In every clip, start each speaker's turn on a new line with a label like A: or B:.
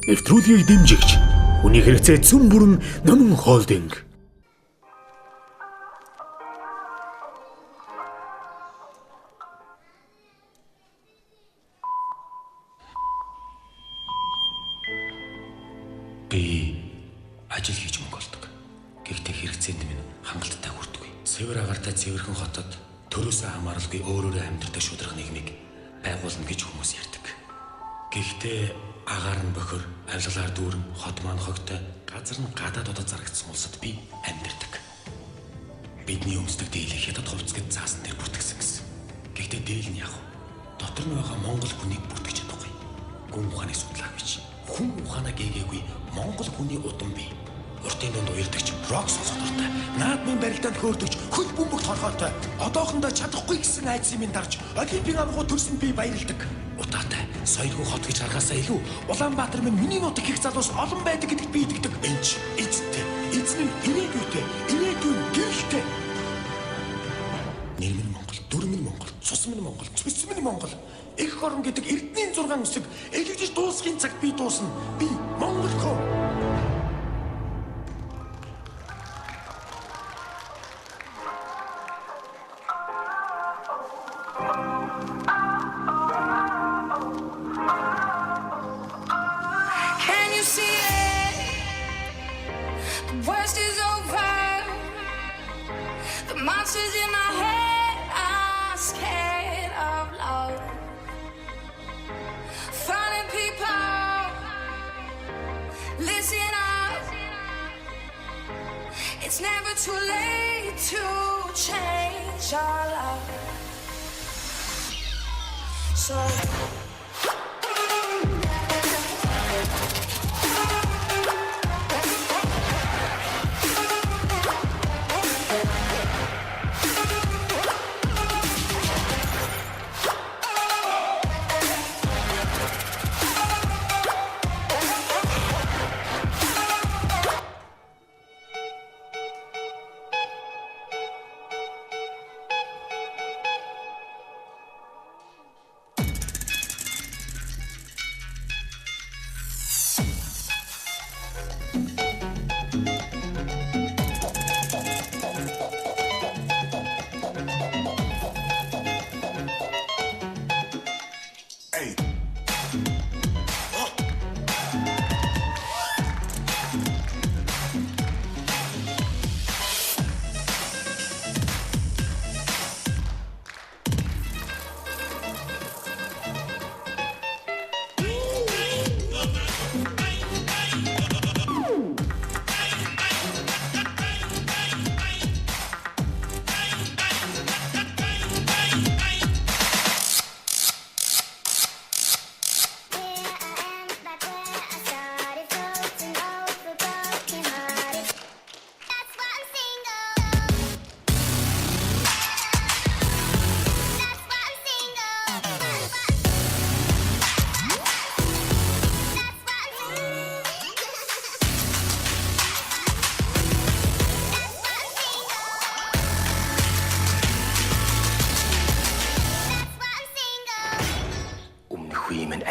A: нэвтрүүлгийг дэмжигч хүний хэрэгцээ цөм бүрэн Номон Холдинг.
B: Би ажил хийж мөнгө олдог. Гэхдээ хэрэгцээнд минь хангалттай хүрдэггүй. Цэвэр агартай цэвэрхэн хотод төрөөсөө хамааралгүй өөрөөрөө амьдрах шударга нийгмийг байгуулна гэж хүмүүс ярьдаг. Гэхдээ агаар нь бохор, авилгалаар дүүрэн, хот маань хогтой, газар нь гадаад одод зарагдсан улсад би амьдардаг. Бидний өмсдөг дийлэх хятад хувцс гэж заасан дээр бүртгэсэн гэсэн. Гэхдээ дийл нь яг дотор нь байгаа Монгол хүнийг бүртгэж чадахгүй. Гүн ухааны судлаа гэж. Хүн ухаанаа гээгээгүй Монгол хүний удам бий. Уртын донд уярдагч, рок сонсогдортой, наадмын барилдаанд хөөрдөгч, хөл бөмбөгт хорхоотой, одоохондоо чадахгүй гэсэн айдсын минь дарж, олимпийн авгуу төрсөн би баярлдаг. Утаатай, соёлгүй хот гэж аргаасаа илүү Улаанбаатар минь миний нутаг их залуус олон байдаг гэдэгт би итгэдэг. Энч, эцтэй, эзэн нь инээдүйтэй, инээдүй гэрэлтэй. Нэр минь Монгол, дүр минь Монгол, цус минь Монгол, цэс минь Монгол. Эх орон гэдэг эрдэнийн 6 үсэг эхэлж дуусхийн цагт би дуусна. Би Монгол хөө.
C: Monsters in my head are scared of love. Finding people, listen up. It's never too late to change our love. So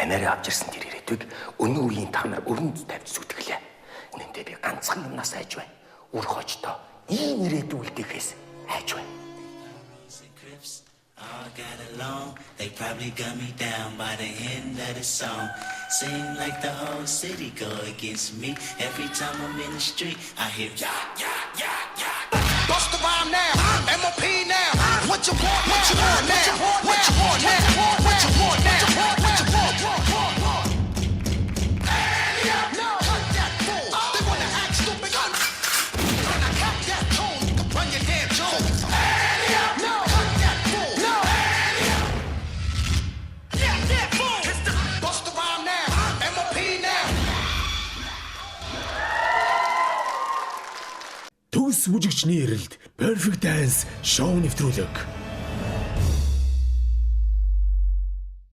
D: Анаараа авч ирсэн тэр ирээдүйг өнөө үеийн та нар өрөнд тавьж зүтгэлээ. Үнэндээ би ганцхан юмнаас айж байна. Үр хожтоо ийм ирээдүй үлдэхээс айж байна.
E: They probably got me down by the end of the song. Seem like the whole city go against me. Every time I'm in the street, I hear ya, ya, ya, ya.
F: Bust the rhyme now, MOP now. What you want, what you want now? What you want now? What you want now? What you want? No, cut that fool. They wanna act stupid. When I cut that tone, you can run your damn tune. No, cut that fool. No. Yeah, fool. Bust the rhyme now, MOP now.
A: Төгс бүжигчний эрэлд Perfect Dance шоу нэвтрүүлэг.